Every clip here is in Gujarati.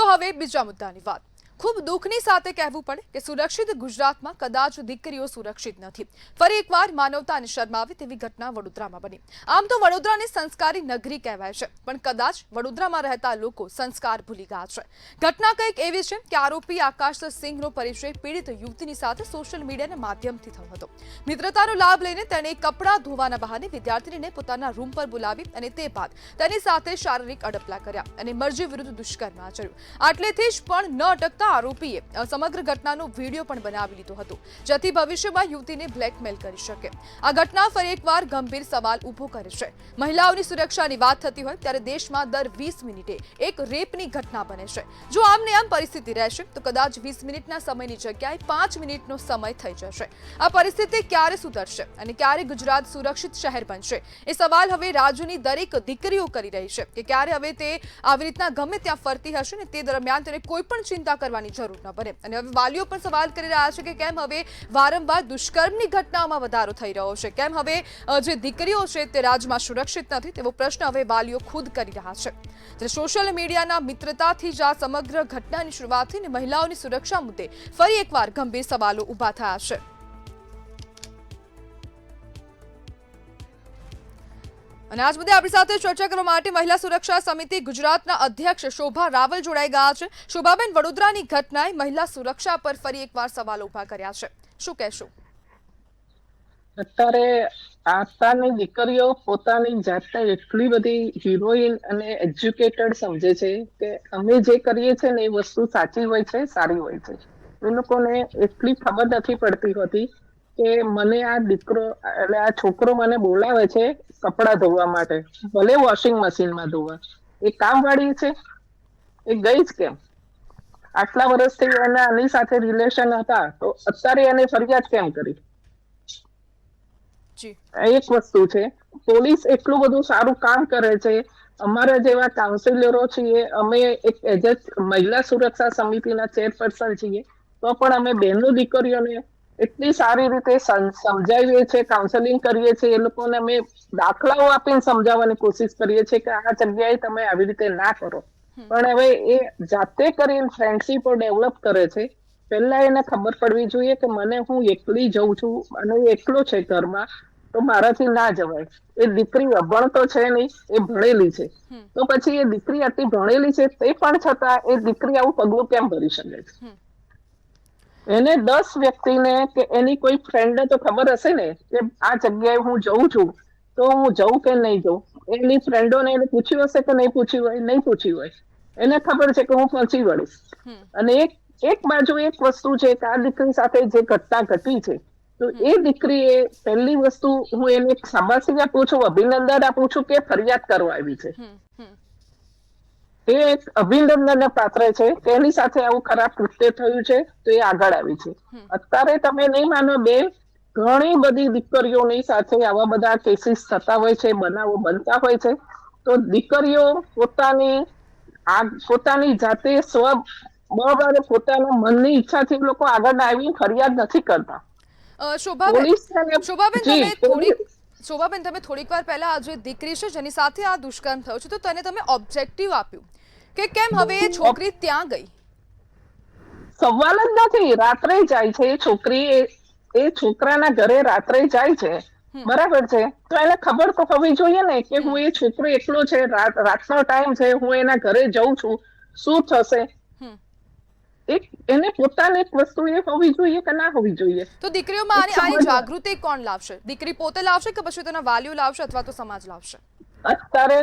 તો હવે બીજા મુદ્દાની વાત. ખૂબ દુઃખની સાથે કહેવું પડે કે સુરક્ષિત ગુજરાતમાં કદાચ દીકરીઓ સુરક્ષિત નથી. ફરી એકવાર માનવતાને શરમાવે તેવી ઘટના વડોદરામાં બની. આમ તો વડોદરાને સંસ્કારી નગરી કહેવાય છે, પણ કદાચ વડોદરામાં રહેતા લોકો સંસ્કાર ભૂલી ગયા છે. ઘટના કંઈક એવી છે કે આરોપી આકાશ સિંહનો પરિચય પીડિત યુવતીની સાથે સોશિયલ મીડિયાના માધ્યમથી થયો હતો. મિત્રતાનો લાભ લઈને તેણે કપડાં ધોવાના બહાને વિદ્યાર્થીનીને પોતાના રૂમ પર બોલાવી અને તે બાદ તેની સાથે શારીરિક અડપલા કર્યા અને મરજી વિરુદ્ધ દુષ્કર્મ આચર્યું. આટલેથી જ પણ ન અટકતા આરોપીએ સમગ્ર ઘટનાનો વિડીયો પણ બનાવી લીધો હતો, જેથી ભવિષ્યમાં યુવતીને બ્લેકમેલ કરી શકે. આ ઘટના ફરી એકવાર ગંભીર સવાલ ઊભો કરે છે. મહિલાઓની સુરક્ષાની વાત થતી હોય ત્યારે દેશમાં દર 20 મિનિટે એક રેપની ઘટના બને છે. જો આમને આમ પરિસ્થિતિ રહેશે તો કદાચ 20 મિનિટના સમયની જગ્યાએ 5 મિનિટનો સમય થઈ જશે. આ પરિસ્થિતિ ક્યારે સુધરશે અને ક્યારે ગુજરાત સુરક્ષિત શહેર બનશે, એ સવાલ હવે રાજ્યની દરેક દીકરીઓ કરી રહી છે કે ક્યારે હવે તે આવી રીતના ગમે ત્યાં ફરતી હશે ને તે દરમિયાન તેને કોઈ પણ ચિંતા કરવાની જરૂર ન બને. અને હવે વાલીઓ પણ સવાલ કરી રહ્યા છે કે કેમ હવે વારંવાર દુષ્કર્મની ઘટનાઓમાં વધારો થઈ રહ્યો છે, કેમ હવે જે દીકરીઓ છે તે રાજ્યમાં સુરક્ષિત નથી, તેવો પ્રશ્ન હવે વાલીઓ ખુદ કરી રહ્યા છે. ત્યારે સોશિયલ મીડિયાના મિત્રતાથી જ આ સમગ્ર ઘટનાની શરૂઆત થઈને મહિલાઓની સુરક્ષા મુદ્દે ફરી એકવાર ગંભીર સવાલો ઊભા થયા છે. અને આજ મુદ્દે આપણી સાથે ચર્ચા કરવા માટે મહિલા સુરક્ષા સમિતિ ગુજરાતના અધ્યક્ષ શોભા રાવલ જોડાઈ ગયા છે. શોભાબેન, વડોદરાની ઘટનાએ મહિલા સુરક્ષા પર ફરી એકવાર સવાલો ઊભા કર્યા છે, શું કહેશો? અત્યારે આતાની દીકરીઓ પોતાની જાતને એટલી બધી હિરોઈન અને એજ્યુકેટેડ સમજે છે કે અમે જે કરીએ છીએ ને એ વસ્તુ સાચી હોય છે, સારી હોય છે. એ લોકોને એટલી ખબર નથી પડતી હોતી કે મને આ દીકરો એટલે આ છોકરો મને બોલાવે છે કપડાં ધોવા માટે, ભલે વોશિંગ મશીનમાં ધોવા, એ કામવાળી છે, એ ગઈ જ કેમ? આટલા વર્ષથી એના આની સાથે રિલેશન હતા તો અત્યારે એને ફરિયાદ કેમ કરી? એક વસ્તુ છે. પોલીસ એટલું બધું સારું કામ કરે છે. અમારા જેવા કાઉન્સિલરો છીએ, અમે એક એઝ મહિલા સુરક્ષા સમિતિના ચેરપર્સન છીએ, તો પણ અમે બહેનો દીકરીઓને એટલી સારી રીતે સમજાવીએ છીએ, કાઉન્સેલિંગ કરીએ છીએ. એ લોકોને અમે દાખલાઓ આપીને સમજાવવાની કોશિશ કરીએ છીએ કે આ જગ્યાએ તમે આવી રીતે ના કરો. પણ હવે એ જાતે કરીને ફ્રેન્ડશીપો ડેવલપ કરે છે. પહેલા એને ખબર પડવી જોઈએ કે મને હું એકલી જઉં છું અને એકલો છે ઘરમાં, તો મારાથી ના જવાય. એ દીકરી અભણ તો છે નહીં, એ ભણેલી છે. તો પછી એ દીકરી આટલી ભણેલી છે તે પણ છતાં એ દીકરી આવું પગલું કેમ ભરી શકે છે? એને 10 વ્યક્તિને કે એની કોઈ ફ્રેન્ડને તો ખબર હશે ને કે આ જગ્યાએ હું જઉં છું, તો હું જઉં કે નહીં જઉં. એની ફ્રેન્ડોને એને પૂછ્યું હશે કે નહીં પૂછ્યું હોય? નહીં પૂછ્યું હોય. એને ખબર છે કે હું પહોંચી વળીશ. અને એક બાજુ એક વસ્તુ છે કે આ દીકરી સાથે જે ઘટના ઘટી છે, તો એ દીકરીએ પહેલી વસ્તુ હું એને શાબાશી આપું છું, અભિનંદન આપું છું કે ફરિયાદ કરવા આવી છે. એ એક અભિનંદનને પાત્ર છે કે એની સાથે આવું ખરાબ કૃત્ય થયું છે તો એ આગળ આવી છે. અત્યારે તમે નહીં માનો બેન, ઘણી બધી દીકરીઓની સાથે આવા બધા કેસીસ થતા હોય છે, બનાવો બનતા હોય છે. તો દીકરીઓ પોતાની જાતે બરાબર પોતાના મનની ઈચ્છાથી લોકો આગળ આવીને ફરિયાદ નથી કરતા. શોભાબેન, તમે થોડીક વાર પહેલા આ જે દીકરી છે જેની સાથે આ દુષ્કર્મ થયું છે, તો તેને તમે ઓબ્જેક્ટિવ આપ્યું કે કેમ હવે એ છોકરી ત્યાં ગઈ? સવાલ જ નથી. રાત્રે જાય છે એ છોકરી, એ છોકરાના ઘરે રાત્રે જાય છે, બરાબર છે. તો એને ખબર તો હોવી જોઈએ ને કે હું એ છોકરો એકલો છે, રાતનો ટાઈમ છે, હું એના ઘરે જઉં છું, શું થશે? એને પોતાને એક વસ્તુ એ હોવી જોઈએ કે ના હોવી જોઈએ? તો દીકરીઓમાં આની જાગૃતિ કોણ લાવશે? દીકરી પોતે લાવશે કે પછી તેના વાલીઓ લાવશે અથવા તો સમાજ લાવશે? અત્યારે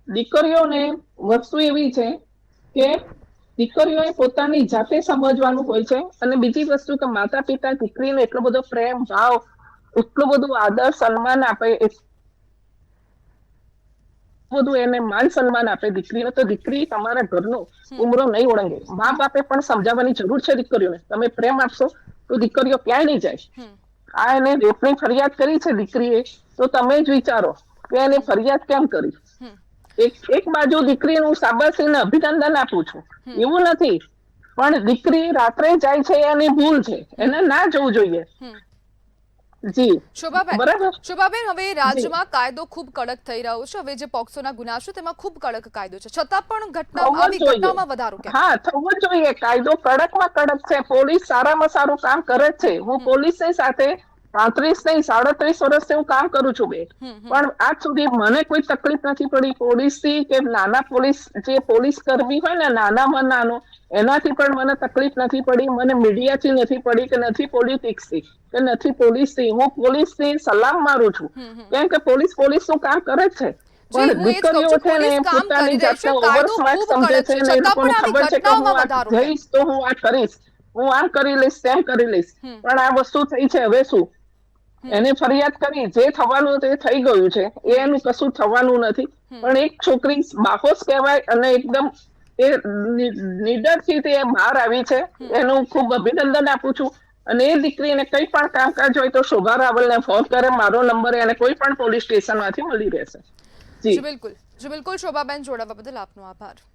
દીકરીઓને વસ્તુ એવી છે કે દીકરીઓએ પોતાની જાતે સમજવાનું હોય છે. અને બીજી વસ્તુ કે માતા પિતા દીકરીને એટલો બધો પ્રેમ ભાવ, એટલું બધું આદર સન્માન આપે, બધું એને માન સન્માન આપે દીકરીને, તો દીકરી તમારા ઘરનો ઉમરો નહીં ઓળંગે. મા બાપે પણ સમજાવવાની જરૂર છે દીકરીઓને. તમે પ્રેમ આપશો તો દીકરીઓ ક્યાંય નહીં જાય. આ એને રેપની ફરિયાદ કરી છે દીકરીએ, તો તમે જ વિચારો કે એને ફરિયાદ કેમ કરી? એક બાજુ દીકરીનું શાબાશીને અભિનંદન આપું છું, એવું નથી, પણ દીકરી રાત્રે જાય છે એની ભૂલ છે, એને ના જવું જોઈએ. જી શોભાબેન બરાબર. હવે રાજ્યમાં કાયદો ખૂબ કડક થઈ રહ્યો છે. હવે જે પોક્સોના ગુના છે તેમાં ખૂબ કડક કાયદો છે, છતાં પણ આવી ઘટનાઓમાં વધારો કેમ? હા, થવો જ જોઈએ. કાયદો કડકમાં કડક છે. પોલીસ સારામાં સારું કામ કરે છે. હું પોલીસની સાથે 35 નહીં 37 વર્ષથી હું કામ કરું છું બેન. પણ આજ સુધી મને કોઈ તકલીફ નથી પડી પોલીસથી, કે નાના પોલીસ જે પોલીસ કર્મી હોય ને નાનામાં નાનો એનાથી પણ મને તકલીફ નથી પડી. મને મીડિયાથી નથી પડી, કે નથી પોલિટિક્સથી, કે નથી પોલીસથી. હું પોલીસની સલામ મારું છું, કેમ કે પોલીસનું કામ કરે જ છે. પણ દીકરીઓ છે ને પોતાની જાતને ઓવર સ્માર્ટ સમજે છે ને એ લોકોને ખબર છે કે હું આ જઈશ તો હું આ કરીશ, હું આમ કરી લઈશ તેમ કરી લઈશ. પણ આ વસ્તુ થઈ છે, હવે શું? એને ફરિયાદ કરી, જે થવાનું તે થઈ ગયું છે, એનું કશું થવાનું નથી. પણ એક છોકરી બાહોશ કહેવાય અને એકદમ એ નિડરથી તે બહાર આવી છે, એનું ખૂબ અભિનંદન આપું છું. અને એ દીકરીને કંઈ પણ કામકાજ હોય તો શોભા રાવલને ફોન કરે, મારો નંબર એને કોઈ પણ પોલીસ સ્ટેશનમાંથી મળી રહેશે. જી બિલકુલ શોભાબેન, જોડાવા બદલ આપનો આભાર.